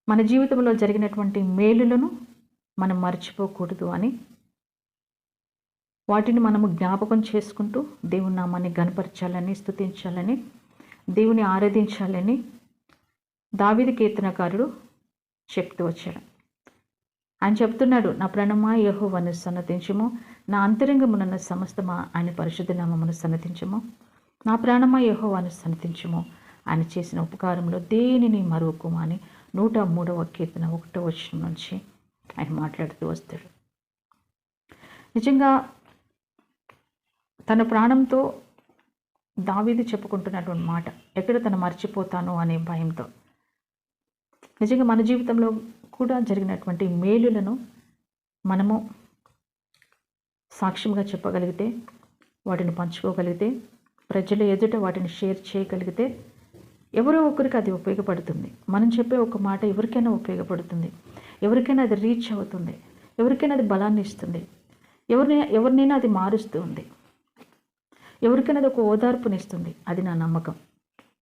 మన జీవితంలో జరిగినటువంటి మేలులను మనం మర్చిపోకూడదు అని, వాటిని మనము జ్ఞాపకం చేసుకుంటూ దేవుని నామాన్ని ఘనపరచాలని, స్తుతించాలని, దేవుని ఆరాధించాలని దావీదు కీర్తనకారుడు చెప్తూ వచ్చాడు. ఆయన చెప్తున్నాడు, నా ప్రాణమా యెహోవాను సన్నతించుము, నా అంతరంగమునున్న సమస్తమా ఆయన పరిశుద్ధ నామమును సన్నతించుము. నా ప్రాణమా యెహోవాను సన్నతించుము, ఆయన చేసిన ఉపకారంలో దేనిని మరువకుమా అని 103వ కీర్తన 1వ వచనం నుంచి ఆయన మాట్లాడుతూ వస్తాడు. నిజంగా తన ప్రాణంతో దావీదు చెప్పుకుంటున్నటువంటి మాట, ఎక్కడ తను మర్చిపోతాను అనే భయంతో. నిజంగా మన జీవితంలో కూడా జరిగినటువంటి మేలులను మనము సాక్ష్యంగా చెప్పగలిగితే, వాటిని పంచుకోగలిగితే, ప్రజల ఎదుట వాటిని షేర్ చేయగలిగితే ఎవరో ఒకరికి అది ఉపయోగపడుతుంది. మనం చెప్పే ఒక మాట ఎవరికైనా ఉపయోగపడుతుంది, ఎవరికైనా అది రీచ్ అవుతుంది, ఎవరికైనా అది బలాన్ని ఇస్తుంది, ఎవరినైనా అది మారుస్తూ ఉంది, ఎవరికైనా అది ఒక ఓదార్పునిస్తుంది. అది నా నమ్మకం.